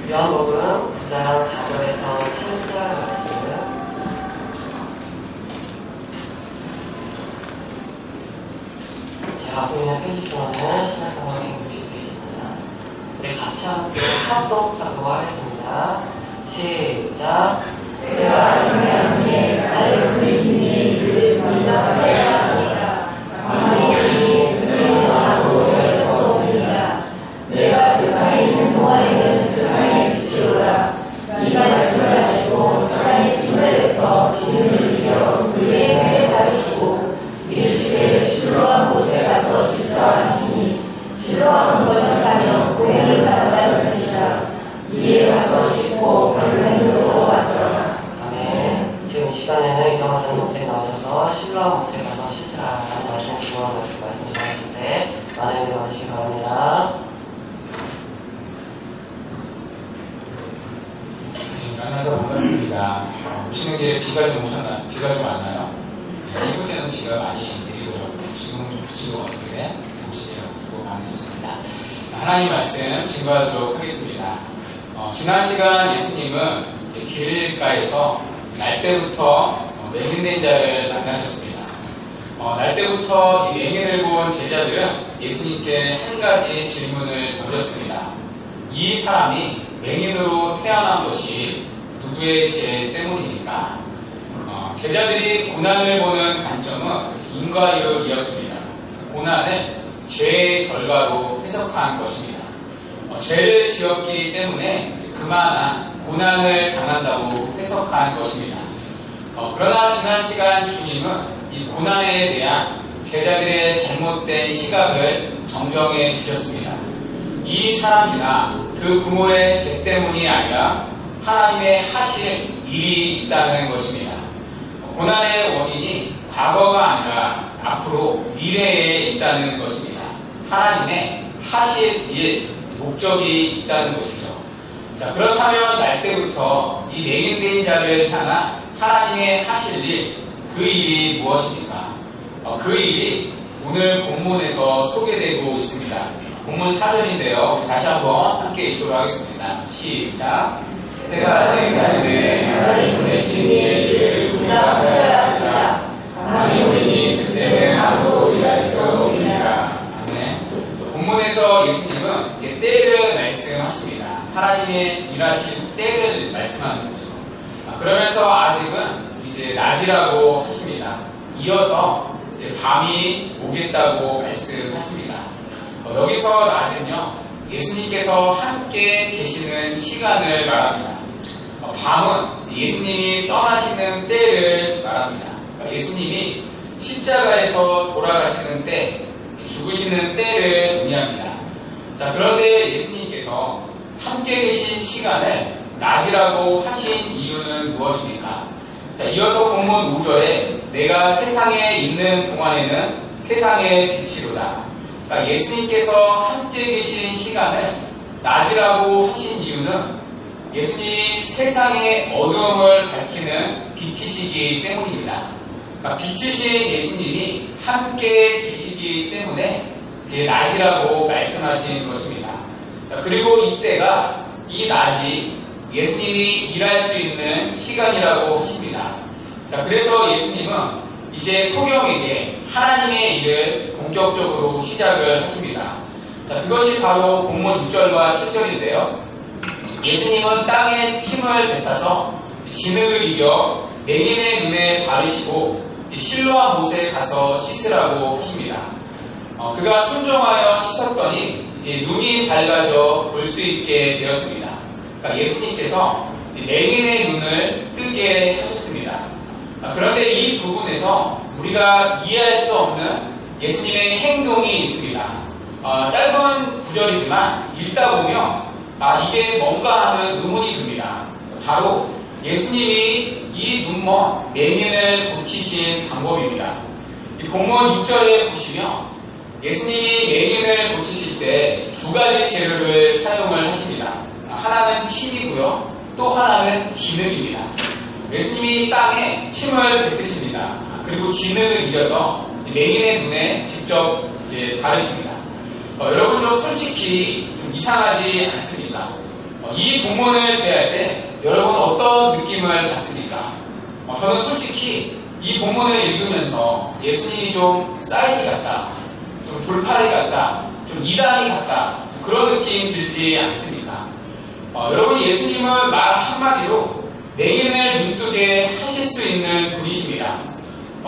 요한복음 9장 4절에서 7절 말씀. 제가 보이는 페이지수는 신약성경 160페이지입니다. 우리 같이 함께 합독하도록 하겠습니다. 시작. 내가 성령님의 나를 부르신 이를 감당하여야 합니다. 아무리 그를 나도 할 수 없느니라. 내가 세상에 있는 동안에는 세상의 빛이로다. 이 말씀을 하시고 하나님의 힘을부터 진을 이겨 그의 해에 가르시고 이르시되 실로암 곳에 가서 씻으라 하시니 실로암은 번역하며 고행을 받아가는 것이라. 이에 가서 씻고 발명으로 왔더라. 아멘. 지금 이 시간에는 이정화자님 목사님 나오셔서 실로암 곳에 가서 씻으라 라는 말씀 주어서 말씀 전하실 때 많은 은혜 받으시기 바랍니다. 만나서 반갑습니다. 오시는 길에 비가 좀 오셨나요? 비가 좀 왔나요? 네, 이곳에는 비가 많이 내리더라고요. 지금은 좀 그치고 어떻게 당신이라고 수고 많이 했습니다. 하나님 말씀 증거하도록 하겠습니다. 지난 시간 예수님은 길가에서 날 때부터 맹인된 자를 만나셨습니다. 날 때부터 이 맹인을 본 제자들은 예수님께 한 가지 질문을 던졌습니다. 이 사람이 맹인으로 태어난 것이 누구의 죄 때문입니까? 제자들이 고난을 보는 관점은 인과이론이었습니다. 고난을 죄의 결과로 해석한 것입니다. 죄를 지었기 때문에 그만한 고난을 당한다고 해석한 것입니다. 그러나 지난 시간 주님은 이 고난에 대한 제자들의 잘못된 시각을 정정해 주셨습니다. 이 사람이나 그 부모의 죄 때문이 아니라 하나님의 하실 일이 있다는 것입니다. 고난의 원인이 과거가 아니라 앞으로 미래에 있다는 것입니다. 하나님의 하실 일, 목적이 있다는 것이죠. 자, 그렇다면 날 때부터 이 맹인된 자를 향한 하나님의 하실 일, 그 일이 무엇입니까? 그 일이 오늘 본문에서 소개되고 있습니다. 본문 4절인데요. 우리 다시 한번 함께 읽도록 하겠습니다. 시작. 내가 생각하는데 하나님 보내신 이를 우리가 하여야 합니다. 아니 우리니 그때는 아무도 일할 수 없느니라. 네. 본문에서 예수님은 이제 때를 말씀하십니다. 하나님의 일하실 때를 말씀하는 거죠. 그러면서 아직은 이제 낮이라고 하십니다. 이어서 이제 밤이 오겠다고 말씀하십니다. 여기서 낮은요, 예수님께서 함께 계시는 시간을 말합니다. 밤은 예수님이 떠나시는 때를 말합니다. 예수님이 십자가에서 돌아가시는 때, 죽으시는 때를 의미합니다. 자, 그런데 예수님께서 함께 계신 시간을 낮이라고 하신 이유는 무엇입니까? 자, 이어서 본문 5절에 내가 세상에 있는 동안에는 세상의 빛이로다. 그러니까 예수님께서 함께 계신 시간을 낮이라고 하신 이유는 예수님이 세상의 어두움을 밝히는 빛이시기 때문입니다. 그러니까 빛이신 예수님이 함께 계시기 때문에 이제 낮이라고 말씀하신 것입니다. 자, 그리고 이때가 이 낮이 예수님이 일할 수 있는 시간이라고 하십니다. 자, 그래서 예수님은 이제 소경에게 하나님의 일을 본격적으로 시작을 하십니다. 자, 그것이 바로 본문 6절과 7절인데요. 예수님은 땅에 침을 뱉어서 진흙을 이겨 맹인의 눈에 바르시고 실로암 못에 가서 씻으라고 하십니다. 그가 순종하여 씻었더니 이제 눈이 밝아져 볼 수 있게 되었습니다. 그러니까 예수님께서 맹인의 눈을 뜨게 하셨습니다. 그런데 이 부분에서 우리가 이해할 수 없는 예수님의 행동이 있습니다. 짧은 구절이지만 읽다 보면 이게 뭔가 하는 의문이 듭니다. 바로 예수님이 이 눈먼 맹인을 고치신 방법입니다. 이 본문 6절에 보시면 예수님이 맹인을 고치실 때 두 가지 재료를 사용을 하십니다. 하나는 침이고요. 또 하나는 진흙입니다. 예수님이 땅에 침을 뱉으십니다. 그리고 진흙을 이겨서 맹인의 눈에 직접 이제 바르십니다. 여러분 좀 솔직히 좀 이상하지 않습니까? 이 본문을 대할 때 여러분 어떤 느낌을 받습니까? 저는 솔직히 이 본문을 읽으면서 예수님이 좀 사이비 같다, 좀 돌팔이 같다, 좀 이단이 같다, 그런 느낌 들지 않습니까? 여러분, 예수님은 말 한마디로 맹인을 눈뜨게 하실 수 있는 분이십니다.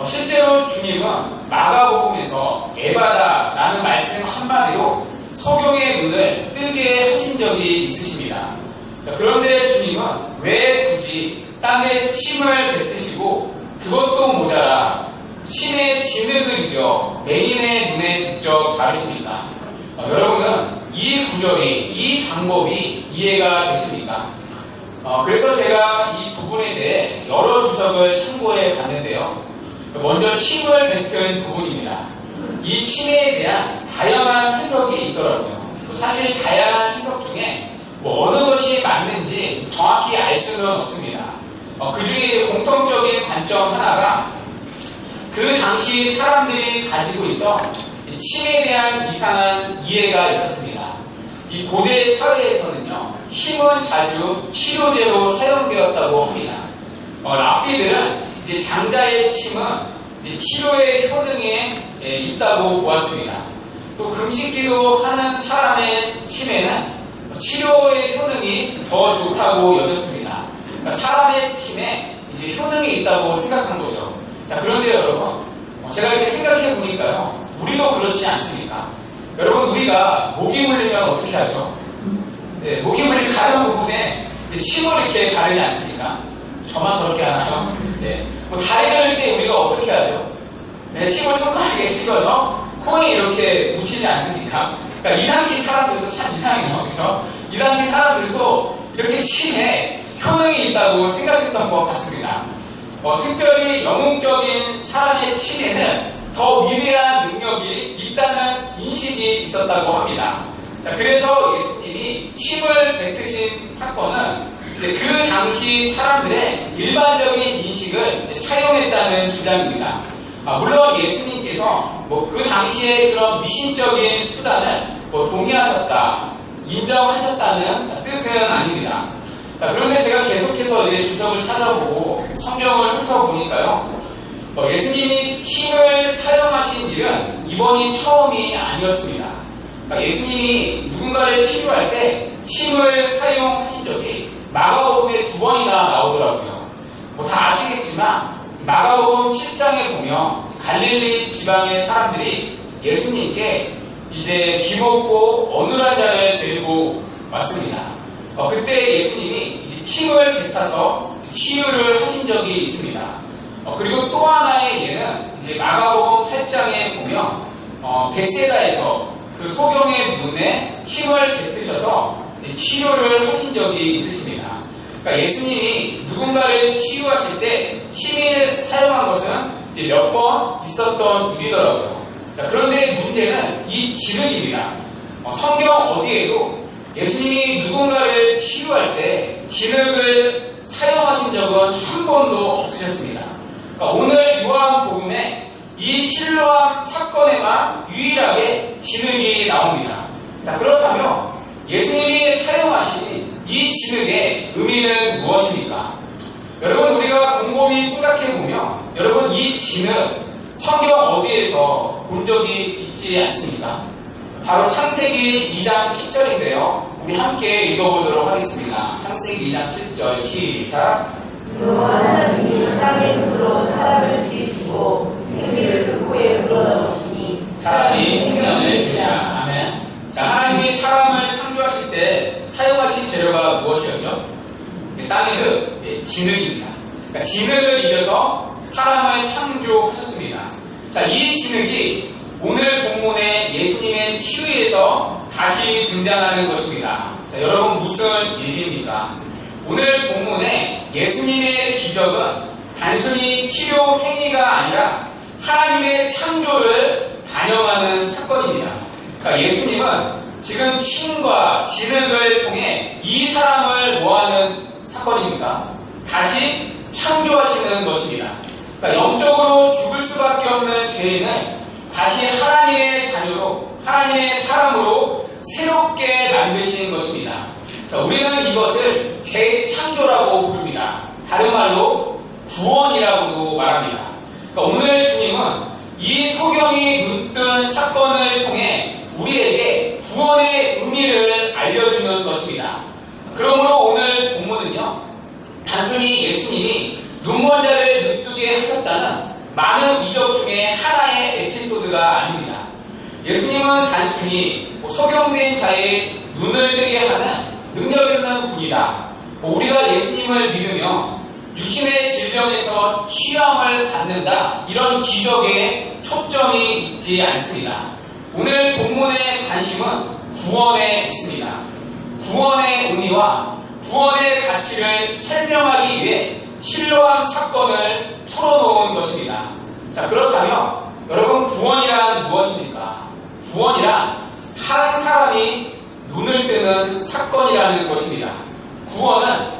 실제로 주님은 마가복음에서 에바다라는 말씀 한마디로 소경의 눈을 뜨게 하신 적이 있으십니다. 자, 그런데 주님은 왜 굳이 땅에 침을 뱉으시고 그것도 모자라 신의 진흙을 이겨 맹인의 눈에 직접 바르십니까? 여러분은 이 구절이, 이 방법이 이해가 되십니까? 그래서 제가 이 부분에 대해 여러 주석을 참고해 봤는데요. 먼저 침을 뱉은 부분입니다. 이 침에 대한 다양한 해석이 있더라고요. 사실 다양한 해석 중에 어느 것이 맞는지 정확히 알 수는 없습니다. 그 중에 공통적인 관점 하나가 그 당시 사람들이 가지고 있던 침에 대한 이상한 이해가 있었습니다. 이 고대 사회에서는요, 침은 자주 치료제로 사용되었다고 합니다. 랍비들은 이제 장자의 침은 이제 치료의 효능에 있다고 보았습니다. 또 금식기도 하는 사람의 침에는 치료의 효능이 더 좋다고 여겼습니다. 그러니까 사람의 침에 이제 효능이 있다고 생각한 거죠. 자, 그런데 여러분, 제가 이렇게 생각해 보니까요, 우리도 그렇지 않습니까? 여러분, 우리가 목이 물리면 어떻게 하죠? 네, 목이 물린 가려운 부분에 침을 이렇게 바르지 않습니까? 저만 그렇게 하나요? 네. 다리 저릴 때 우리가 어떻게 하죠? 네, 침을 손가락에 찍어서 코에 이렇게 묻히지 않습니까? 그러니까 이 당시 사람들도 참 이상해요. 그렇죠? 이 당시 사람들도 이렇게 침에 효능이 있다고 생각했던 것 같습니다. 특별히 영웅적인 사람의 침에는 더 위대한 능력이 있다는 인식이 있었다고 합니다. 자, 그래서 예수님이 침을 뱉으신 사건은 이제 그 당시 사람들의 일반적인 인식을 사용했다는 주장입니다. 물론 예수님께서 그 당시에 그런 미신적인 수단을 동의하셨다, 인정하셨다는 뜻은 아닙니다. 자, 그런데 제가 계속해서 이제 주석을 찾아보고 성경을 훑어보니까요, 예수님이 침을 사용하신 일은 이번이 처음이 아니었습니다. 그러니까 예수님이 누군가를 치료할 때 침을 사용하신 적이 마가복음에 2번이나 나오더라고요. 다 아시겠지만 마가복음 7장에 보면 갈릴리 지방의 사람들이 예수님께 이제 기먹고 어눌한 자를 데리고 왔습니다. 그때 예수님이 이제 침을 뱉어서 치유를 하신 적이 있습니다. 그리고 또 하나의 예는 이제 마가복음 8장에 보면 벳세다에서 그 소경의 눈에 침을 뱉으셔서 이제 치료를 하신 적이 있으십니다. 그러니까 예수님이 누군가를 치유하실 때 침을 사용한 것은 이제 몇 번 있었던 일이더라고요. 자, 그런데 문제는 이 진흙입니다. 성경 어디에도 예수님이 누군가를 치유할 때 진흙을 사용하신 적은 한 번도 없으셨습니다. 그러니까 오늘 요한복음에 이 실로암 사건에만 유일하게 진흙이 나옵니다. 자, 그렇다면 예수님이 사용하신 이 진흙의 의미는 무엇입니까? 여러분, 우리가 곰곰이 생각해보면 여러분, 이 진흙 성경 어디에서 본 적이 있지 않습니까? 바로 창세기 2장 7절인데요. 우리 함께 읽어보도록 하겠습니다. 창세기 2장 7절 시작. 여호와 하나님이 땅의 흙으로 사람을 지으시고 생기를 그 코에 불어넣으시니 사람이 생명을 주랴. 아멘. 자, 하나님이 사람을 창조하실 때 사용하신 재료가 무엇이었죠? 땅의 흙, 진흙입니다. 그러니까 진흙을 이어서 사람을 창조하셨습니다. 자, 이 진흙이 오늘 본문의 예수님의 치유에서 다시 등장하는 것입니다. 자, 여러분 무슨 얘기입니까? 오늘 본문에 예수님의 기적은 단순히 치료 행위가 아니라 하나님의 창조를 반영하는 사건입니다. 그러니까 예수님은 지금 침과 진흙을 통해 이 사람을 뭐하는 사건입니까? 다시 창조하시는 것입니다. 그러니까 영적으로 죽을 수밖에 없는 죄인을 다시 하나님의 자녀로, 하나님의 사람으로 새롭게 만드신 것입니다. 자, 우리는 이것을 재창조라고 부릅니다. 다른 말로 구원이라고도 말합니다. 그러니까 오늘 주님은 이 소경이 눈뜬 사건을 통해 우리에게 구원의 의미를 알려주는 것입니다. 그러므로 오늘 본문은요, 단순히 예수님이 눈먼 자를 눈뜨게 하셨다는 많은 이적 중에 하나의 에피소드가 아닙니다. 예수님은 단순히 소경된 자의 눈을 뜨게 하는 능력 있는 분이다. 우리가 예수님을 믿으며 육신의 질병에서 치유함을 받는다. 이런 기적에 초점이 있지 않습니다. 오늘 본문의 관심은 구원에 있습니다. 구원의 의미와 구원의 가치를 설명하기 위해 실로암 사건을 풀어놓은 것입니다. 자, 그렇다면 여러분, 구원이란 무엇입니까? 구원이란 한 사람이 눈을 뜨는 사건이라는 것입니다. 구원은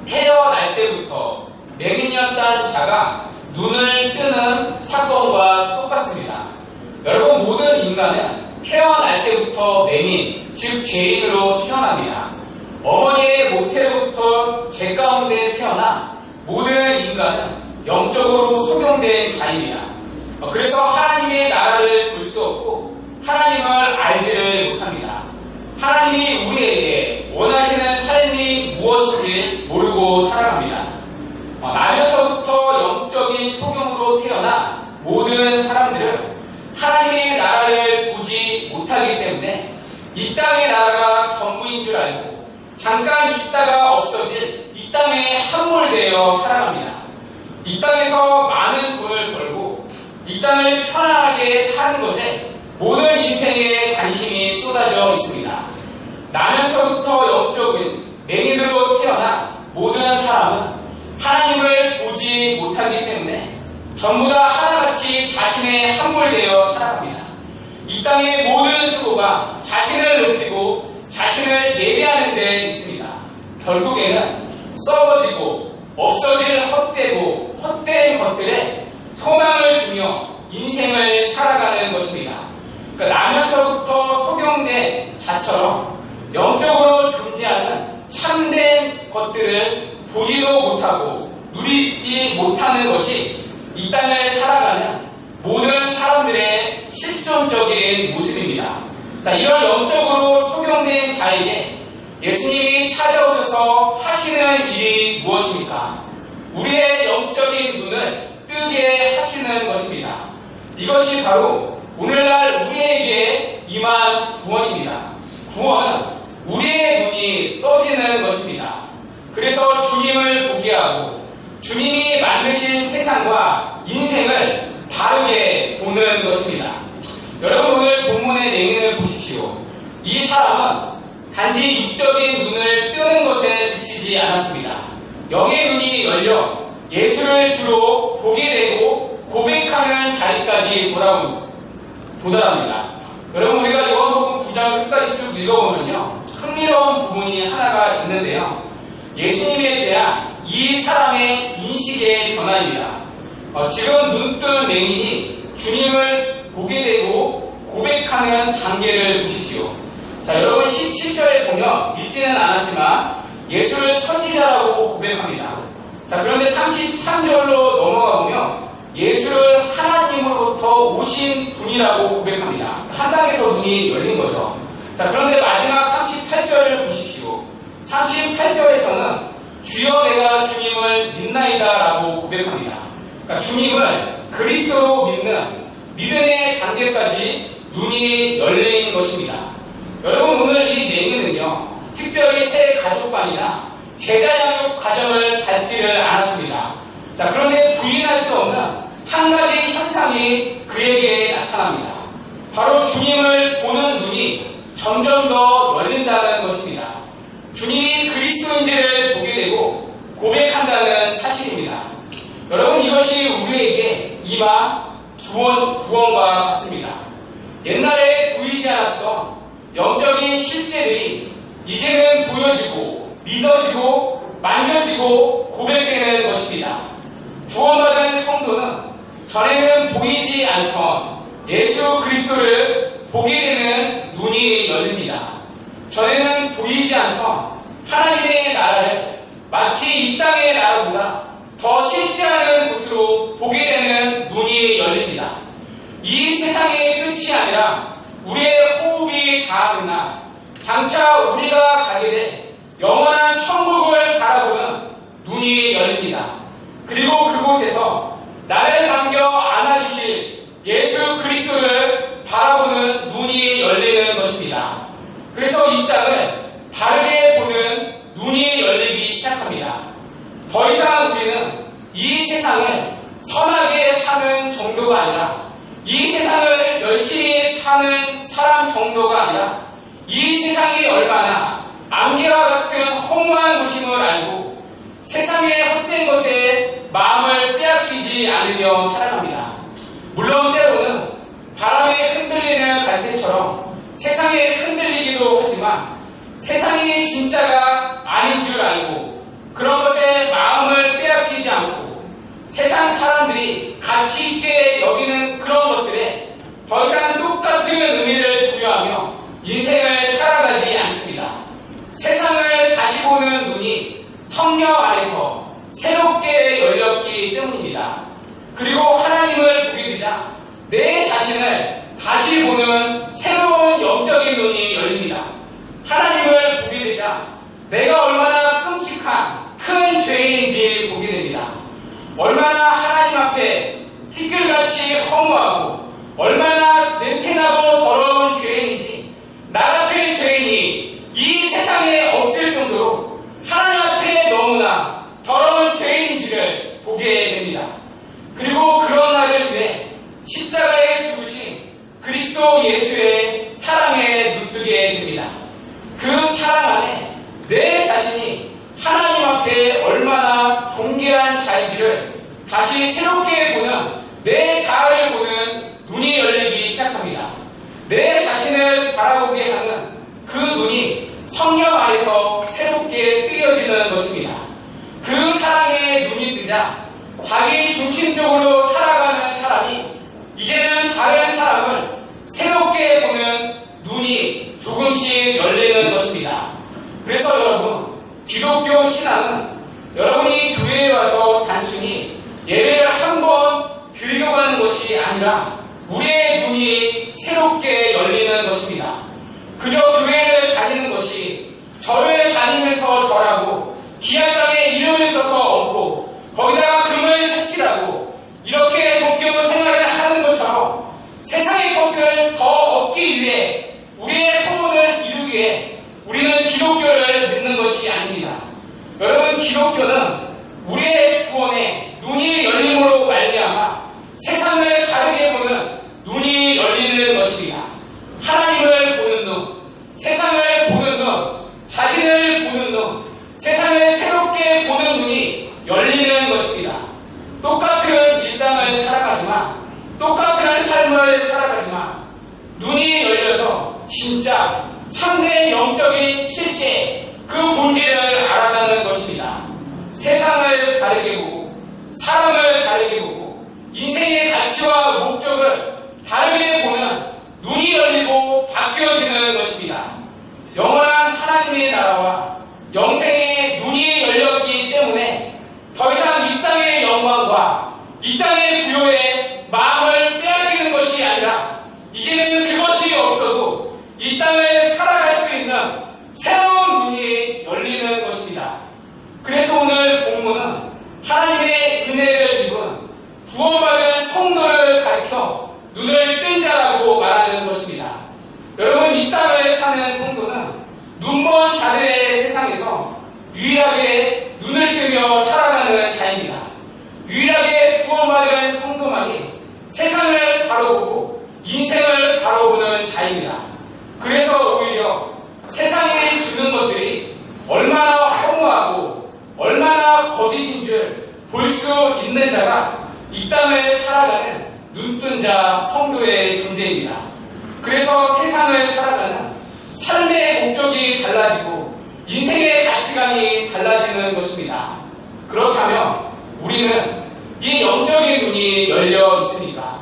태어날 때부터 맹인이었던 자가 눈을 뜨는 사건과 똑같습니다. 여러분, 모든 인간은 태어날 때부터 맹인, 즉 죄인으로 태어납니다. 어머니의 모태로부터 죄 가운데 태어나 모든 인간은 영적으로 소경된 자입니다. 그래서 하나님의 나라를 볼 수 없고 하나님을 알지를 못합니다. 하나님이 우리에게 원하시는 삶이 무엇인지 모르고 살아갑니다. 나면서부터 영적인 소경으로 태어나 모든 사람들은 하나님의 나라를 보지 못하기 때문에 이 땅의 나라가 전부인 줄 알고 잠깐 있다가 없어질 이 땅에 함몰되어 살아갑니다. 이 땅에서 많은 돈을 벌고 이 땅을 편안하게 사는 것에 모든 인생의 관심이 쏟아져 있습니다. 나면서부터 영적인 맹인으로 태어나 모든 사람은 하나님을 보지 못하기 때문에 전부 다 하나같이 자신의 함몰되어 살아갑니다. 이 땅의 모든 수고가 자신을 높이고 자신을 예배하는 데 있습니다. 결국에는 썩어지고 없어질 헛된 것들에 소망을 두며 인생을 살아가는 것입니다. 그러니까 나면서부터 소경된 자처럼 영적으로 존재하는 참된 것들을 보지도 못하고 누리지 못하는 것이 이 땅을 살아가는 모든 사람들의 실존적인 모습입니다. 자, 이런 영적으로 소경된 자에게 예수님이 찾아오셔서 하시는 일이 무엇입니까? 우리의 영적인 눈을 뜨게 하시는 것입니다. 이것이 바로 오늘날 우리에게 임한 구원입니다. 구원은 우리의 눈이 떠지는 것입니다. 그래서 주님을 보게 하고 주님이 만드신 세상과 인생을 바르게 보는 것입니다. 여러분, 오늘 본문의 내용을 보십시오. 이 사람은 단지 육적인 눈을 뜨는 것에 그치지 않았습니다. 영의 눈이 열려 예수를 주로 보게 되고 고백하는 자리까지 도달합니다. 여러분, 우리가 요한복음 9장 끝까지 쭉 읽어보면요, 흥미로운 부분이 하나가 있는데요, 예수님에 대한 이 사람의 인식의 변화입니다. 지금 눈뜬 맹인이 주님을 보게 되고 고백하는 단계를 보십시오. 자, 여러분, 17절에 보면 읽지는 않았지만 예수를 선지자라고 고백합니다. 자, 그런데 33절로 넘어가 보면 예수를 하나님으로부터 오신 분이라고 고백합니다. 한 단계 더 눈이 열린 거죠. 자, 그런데 마지막 38절을 보십시오. 38절에서는 주여 내가 주님을 믿나이다 라고 고백합니다. 그러니까 주님을 그리스도로 믿는 믿음의 단계까지 눈이 열린 것입니다. 여러분, 오늘 이 맹인은요, 특별히 새 가족관이나 제자 양육 과정을 밟지를 않았습니다. 자, 그런데 부인할 수 없는 한 가지 현상이 그에게 나타납니다. 바로 주님을 보는 눈이 점점 더 열린다는 것입니다. 주님이 그리스도인지를 보게 되고 고백한다는 사실입니다. 여러분, 이것이 우리에게 임한 구원과 같습니다. 옛날에 보이지 않았던 영적인 실제들이 이제는 보여지고 믿어지고 만져지고 고백되는 것입니다. 구원받은 성도는 전에는 보이지 않던 예수 그리스도를 보게 되는 눈이 열립니다. 전에는 보이지 않던 하나님의 나라를 마치 이 땅의 나라보다 더 쉽지 않은 곳으로 보게 되는 눈이 열립니다. 이 세상의 끝이 아니라 우리의 호흡이 닿는 날, 장차 우리가 가게 될 영원한 천국을 바라보는 눈이 열립니다. 그리고 그곳에서 나를 반겨 안아주실 예수 그리스도를 바라보는 눈이 열리는 것입니다. 그래서 이 땅을 바르게 보는 눈이 열리기 시작합니다. 더 이상 우리는 이 세상을 선하게 사는 정도가 아니라, 이 세상을 열심히 사는 사람 정도가 아니라, 이 세상이 얼마나 안개와 같은 허무한 곳임을 알고 세상의 헛된 것에 마음을 빼앗기지 않으며 살아갑니다. 물론 때로는 바람에 흔들리는 갈대처럼 세상에 흔들리기도 하지만, 세상이 진짜가 아닌 줄 알고 그런 것에 마음을 빼앗기지 않고 세상 사람들이 가치 있게 여기는 그런 것들에 더 이상 똑같은 의미를 부여하며 인생을 살아가지 않습니다. 세상을 다시 보는 눈이 성령 안에서 새롭게 열렸기 때문입니다. 그리고 하나님을 보게 되자 내 자신을 다시 보는 새로운 영적인 눈이 열립니다. 하나님을 보게 되자 내가 얼마나 끔찍한 큰 죄인인지 보게 됩니다. 얼마나 하나님 앞에 티끌같이 허무하고 얼마나 냄새나고 더러운 죄인인지, 나 같은 죄인이 이 세상에 없을 정도로 하나님 앞에 너무나 더러운 죄인인지를 보게 됩니다. 그리고 그런 나를 위해 십자가에 죽으신 그리스도 예수의 사랑에 눈뜨게 됩니다. 그 사랑 안에 내 자신이 하나님 앞에 얼마나 존귀한 자인지를 다시 새롭게 보는, 내 자아를 보는 눈이 열리기 시작합니다. 내 자신을 바라보게 하는 그 눈이 성령 안에서 새롭게 뜨여지는 것입니다. 그 사랑의 눈이 뜨자 자기 중심적으로 살아가는 사람이 이제는 다른 사람을 새롭게 보는 눈이 조금씩 열리는 것입니다. 그래서 여러분, 기독교 신앙은 여러분이 교회에 와서 단순히 예배를 한번 드리고 가는 것이 아니라 우리의 눈이 새롭게 열리는 것입니다. 그저 교회를 다니는 것이 절을 다니면서 절하고 기한장에 이름을 써서 얹고 거기다가 금을 색칠하고 이렇게 종교 생활을 하는 것처럼 세상의 것을 더 얻기 위해, 우리의 소원을 이루기 위해 우리는 기독교를 믿는 것이 아닙니다. 여러분, 기독교는 우리의 구원에 눈이 열림으로 말미암아 세상을 다르게 보는 눈이 열리는 것입니다. 하나님을 보는 눈, 세상을 보는 눈, 자신을 보는 눈, 세상을 새롭게 보는 눈이 열리는 것입니다. 똑같은 일상을 살아가지만, 똑같은 삶을 살아가지만 눈이 열려서 진짜 참된 영적인 실체, 그 본질을 알아가는 것입니다. 세상을 다르게 보고 사람을 다르게 보고 인생의 가치와 목적을 다르게 보는 눈이 열리고 바뀌어지는 것입니다. 영원한 하나님의 나라와 영생의 눈이 열렸기 때문에 더 이상 이 땅의 영광과 이 땅의 부요에 마음을 빼앗기는 것이 아니라 이제는 그것이 없어도 이 땅을 살아갈 수 있는 새로운 눈이 열리는 것입니다. 그래서 오늘 본문은 하나님의 은혜를 입은 구원받은 성도를 가리켜 눈을 뜬 자라고 말하는 것입니다. 여러분, 이 땅을 사는 성도는 눈먼 자들의 세상에서 유일하게 눈을 뜨며 살아가는 자입니다. 유일하게 구원받은 성도만이 세상을 바라보고 인생을 바라보는 자입니다. 그래서 오히려 세상이 주는 것들이 얼마나 허무하고 얼마나 거짓인 줄 볼 수 있는 자가 이 땅을 살아가는 눈뜬 자 성도의 존재입니다. 그래서 세상을 살아가는 삶의 목적이 달라지고 인생의 가치관이 달라지는 것입니다. 그렇다면 우리는 이 영적인 눈이 열려 있으니까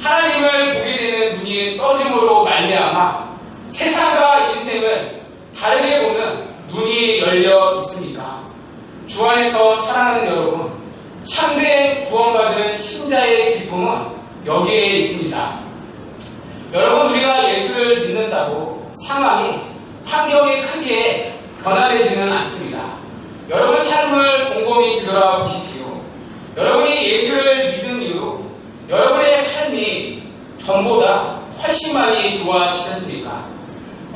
하나님을 보게 되는 눈이 떠짐으로 말미암아 세상과 인생을 주 안에서 사랑하는 여러분, 참된 구원받은 신자의 기쁨은 여기에 있습니다. 여러분, 우리가 예수를 믿는다고 상황이, 환경이 크게 변화되지는 않습니다. 여러분 삶을 곰곰이 들여다보십시오. 여러분이 예수를 믿은 이후 여러분의 삶이 전보다 훨씬 많이 좋아지셨습니까?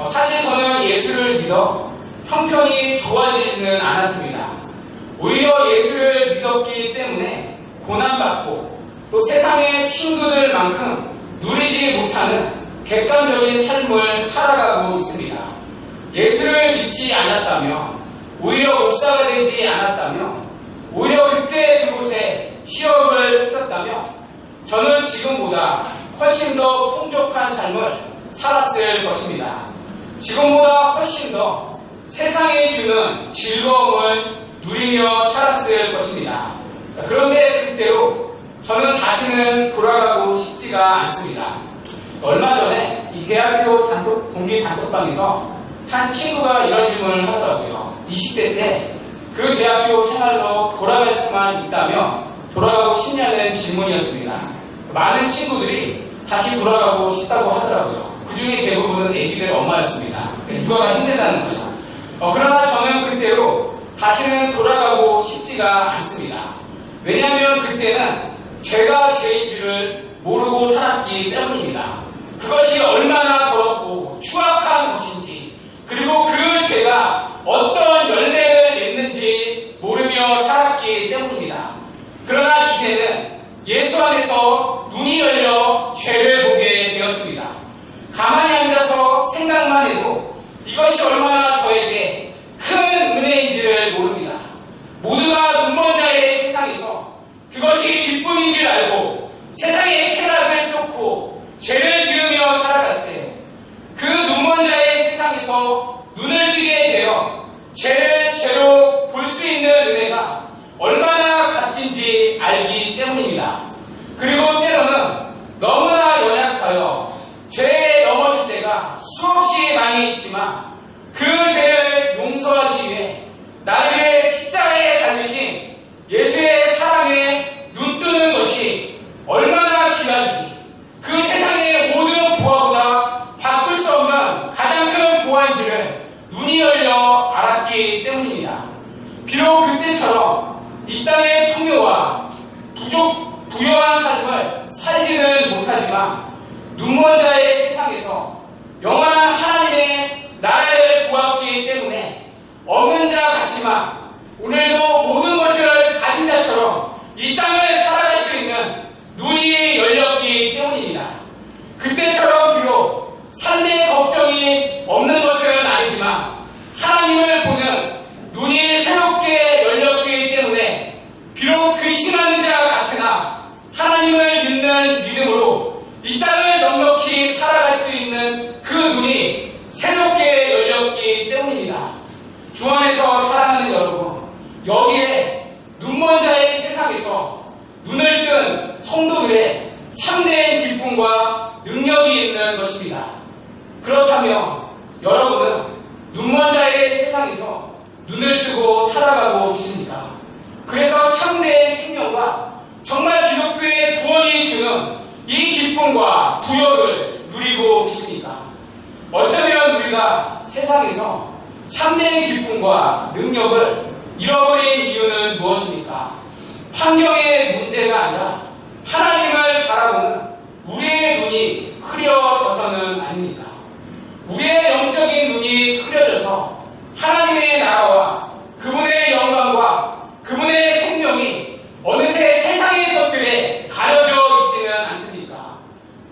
사실 저는 예수를 믿어 형편이 좋아지지는 않았습니다. 오히려 예수를 믿었기 때문에 고난받고 또 세상의 친구들만큼 누리지 못하는 객관적인 삶을 살아가고 있습니다. 예수를 믿지 않았다면, 오히려 목사가 되지 않았다면, 오히려 그때 그곳에 시험을 했었다면 저는 지금보다 훨씬 더 풍족한 삶을 살았을 것입니다. 지금보다 훨씬 더 세상이 주는 즐거움을 누리며 살았을 것입니다. 그런데 그때로 저는 다시는 돌아가고 싶지가 않습니다. 얼마 전에 이 대학교 동기 단톡방에서 한 친구가 이런 질문을 하더라고요. 20대 때 그 대학교 생활로 돌아갈 수만 있다면 돌아가고 싶냐는 질문이었습니다. 많은 친구들이 다시 돌아가고 싶다고 하더라고요. 그 중에 대부분은 애기들 엄마였습니다. 육아가 힘들다는 거죠. 그러나 저는 그때로 다시는 돌아가고 싶지가 않습니다. 왜냐하면 그때는 죄가 죄인 줄을 모르고 살았기 때문입니다. 그것이 얼마나 더럽고 추악한 것인지, 그리고 그 죄가 어떤 열매를 냈는지 모르며 살았기 때문입니다. 그러나 이제는 예수 안에서 눈이 열려 죄를 보게 되었습니다. 가만히 앉아서 생각만 해도 이것이 얼마나 저에게 큰 은혜인지를 모릅니다. 모두가 눈먼 자의 세상에서 그것이 기쁨인 줄 알고 세상의 쾌락을 쫓고 죄를 지으며 살아갈 때 그 눈먼 자의 세상에서 눈을 뜨게 되어 죄를 죄로 볼 수 있는 은혜가 얼마나 값진지 알기 때문입니다. 그리고 때로는 너무나 연약하여 죄에 넘어질 때가 수없이 많이 있지만 그 죄를 용서하기 위해 나를 위해 십자가에 달리신 예수의 사랑에 눈뜨는 것이 얼마나 귀한지, 그 세상의 모든 보화보다 바꿀 수 없는 가장 큰 보화인지를 눈이 열려 알았기 때문입니다. 비록 그때처럼 이 땅의 풍요와 부유한 삶을 살지는 못하지만 눈먼 자의 세상에서 영원한 하나님의 나라를 보았기 때문에 없는 자 같지만 오늘도 모든 것을 가진 자처럼 이 땅을 살아갈 수 있는 눈이 열렸기 때문입니다. 그때처럼 비록 삶의 걱정이 없는 것은 아니지만 하나님을 보는 눈이 새롭게 열렸기 때문에 비록 근심하는 자 같으나 하나님을 믿는 믿음으로 이 땅을 넉넉히 살아갈 수 있는 그 눈이 새롭게 열렸기 때문입니다. 주 안에서 사랑하는 여러분, 여기에 눈먼 자의 세상에서 눈을 뜬 성도들의 참된 기쁨과 능력이 있는 것입니다. 그렇다면 여러분은 눈먼 자의 세상에서 눈을 뜨고 살아가고 계십니까? 그래서 참된 생명과 정말 기독교의 구원이 주는 이 기쁨과 부여를 누리고 계십니까? 어쩌면 우리가 세상에서 참된 기쁨과 능력을 잃어버린 이유는 무엇입니까? 환경의 문제가 아니라 하나님을 바라보는 우리의 눈이 흐려져서는 아닙니다. 우리의 영적인 눈이 흐려져서 하나님의 나라와 그분의 영광과 그분의 생명이 어느새 세상의 것들에 가려져 있지는 않습니까?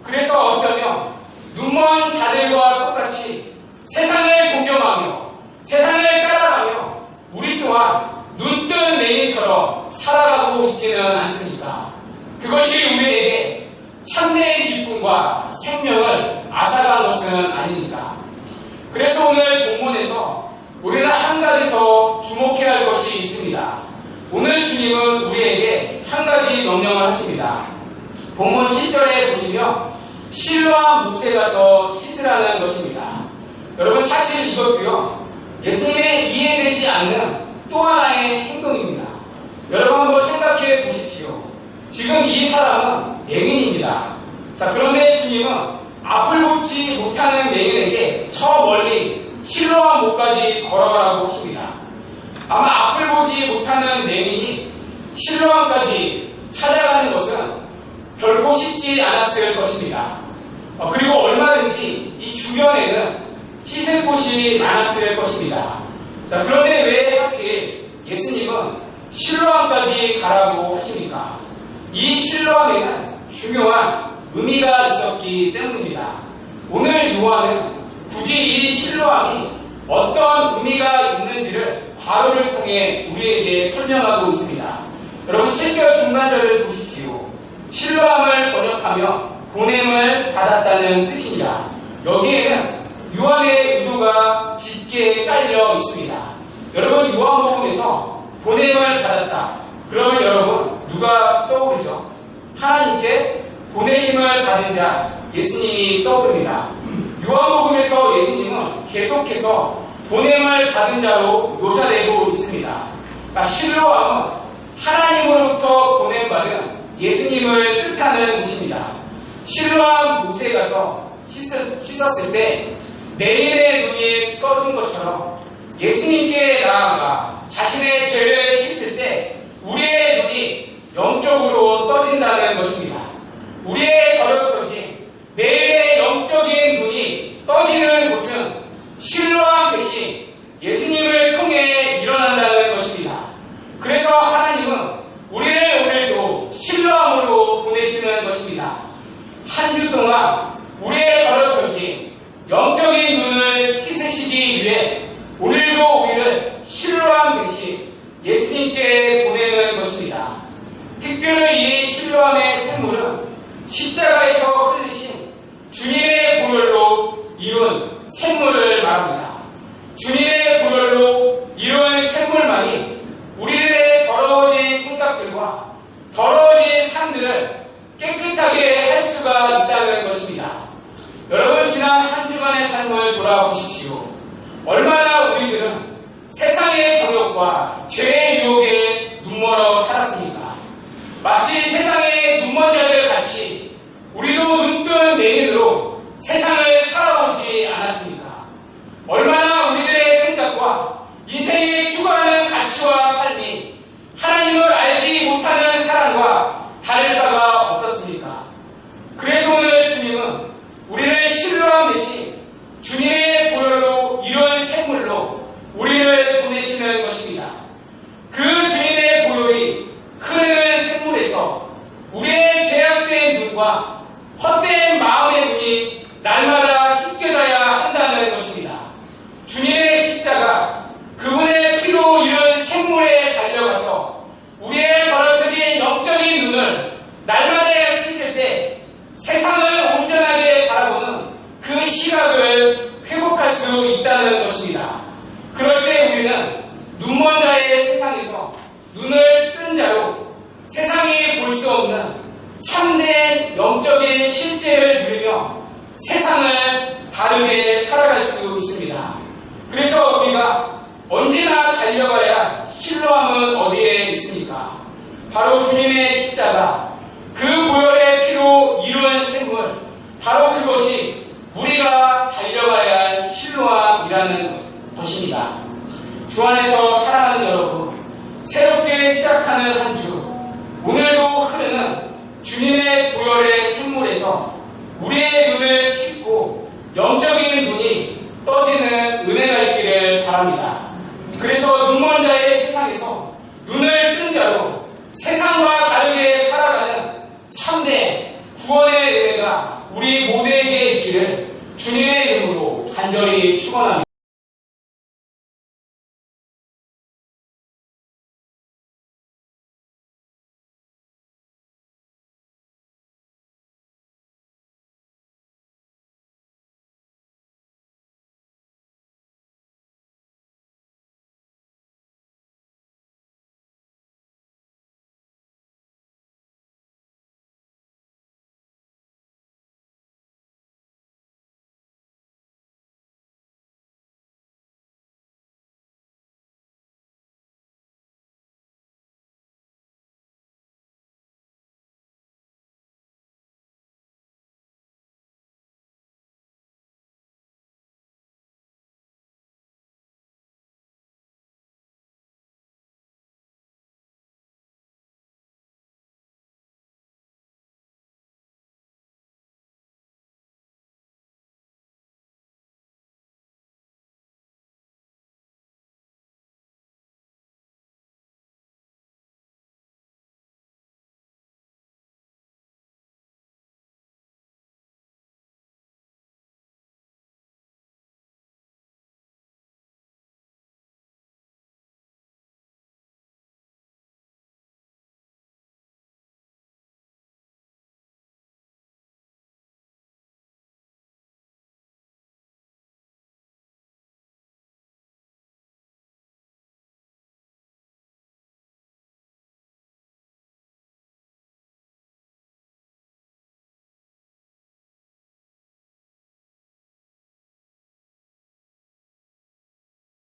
그래서 어쩌면 눈먼 자들과 똑같이 세상을 공경하며 세상을 따라가며 우리 또한 눈뜬 레인처럼 살아가고 있지는 않습니까? 그것이 우리에게 참된 기쁨과 생명을 앗아간 것은 아닙니다. 그래서 오늘 본문에서 우리는 한 가지 더 주목해야 할 것이 있습니다. 오늘 주님은 우리에게 한 가지 명령을 하십니다. 본문 7절에 보시면 실로암 묵에 가서 씻으라는 것입니다. 여러분, 사실 이것도요, 예수님의 이해되지 않는 또 하나의 행동입니다. 여러분 한번 생각해 보십시오. 지금 이 사람은 맹인입니다. 자, 그런데 주님은 앞을 보지 못하는 맹인에게 저 멀리 실로암 못까지 걸어가라고 하십니다. 아마 앞을 보지 못하는 맹인이 실로암까지 찾아가는 것은 결코 쉽지 않았을 것입니다. 그리고 얼마든지 이 주변에는 씻을 곳이 많았을 것입니다. 자, 그런데 왜 하필 예수님은 실로암까지 가라고 하십니까? 이 실로암에는 중요한 의미가 있었기 때문입니다. 오늘 요한은 굳이 이 실로암이 어떤 의미가 있는지를 괄호를 통해 우리에게 설명하고 있습니다. 여러분 7절 중간절을 보십시오. 실로암을 번역하며 보냄을 받았다는 뜻입니다. 여기에는 요한의 의도가 짙게 깔려 있습니다. 여러분 요한복음에서 보냄을 받았다. 그러면 여러분 누가 떠오르죠? 하나님께 보내심을 받은 자 예수님이 떠오릅니다. 요한복음에서 예수님은 계속해서 보냄을 받은 자로 묘사되고 있습니다. 그러니까 실로암은 하나님으로부터 보냄받은 예수님을 뜻하는 곳입니다. 실로암 못에 가서 씻었을 때 내일의 눈이 떠진 것처럼 예수님께 나아가 자신의 죄를 씻을 때 우리의 눈이 영적으로 떠진다는 것입니다. 우리의 더럽혀진 내일의 영적인 눈이 떠지는 곳은 실로암 대신 예수님을 통해 일어난다는 것입니다. 그래서 하나님은 우리를 오늘도 실로암으로 보내시는 것입니다. 한 주 동안 우리의 더럽혀진 영적인 눈을 씻으시기 위해 오늘도 우리를 실로암 대신 예수님께 보내는 것입니다. 특별히 이 실로암의 샘물은 십자가에서 흘리신 주님의 보혈로 이룬 샘물을 말합니다. 주님의 보혈로 이룬 샘물만이 우리들의 더러워진 생각들과 더러워진 삶들을 깨끗하게 할 수가 있다는 것입니다. 여러분 지난 한 주간의 삶을 돌아보십시오. 얼마나 우리들은 세상의 정욕과 죄의 유혹에 눈멀어 살았습니까? 마치 세상의 눈먼 자들 같이 우리도 눈뜬 내일로 세상을 살아오지 않았습니까? 얼마나 우리들의 생각과 인생에 추구하는 가치와 삶이 하나님을 알지 못하는 사람과 다를 바가 없었습니까? 그래서 오늘 주님은 우리를 실로암 대신 주님의 보혈로 이룬 샘물로 우리를 보내시는 것입니다. 그 주님의 보혈이 흐르는 샘물에서 우리의 죄악된 눈과 헛된 마음의 눈이 날마다 씻겨져야 한다는 것입니다. 주님의 십자가 그분의 피로 이룬 샘물에 달려가서 우리의 더럽혀진 영적인 눈을 날마다 씻을 때 세상을 온전하게 바라보는 그 시각을 회복할 수 있다는 것입니다. 그럴 때 우리는 눈먼 자의 세상에서 눈을 뜬 자로 세상이 볼 수 없는 참된 영적인 실제를 누리며 세상을 다르게 살아갈 수 있습니다. 그래서 우리가 언제나 달려가야 할 실로암은 어디에 있습니까? 바로 주님의 십자가, 그 보혈의 피로 이룬 샘물, 바로 그것이 우리가 달려가야 할 실로암이라는 것입니다. 주 안에서 사랑하는 여러분, 새롭게 시작하는 한 주, 오늘도 흐르는 주님의 보혈의 샘물에서 우리의 눈을 씻고 영적인 눈이 떠지는 은혜가 있기를 바랍니다. 그래서 눈먼 자의 세상에서 눈을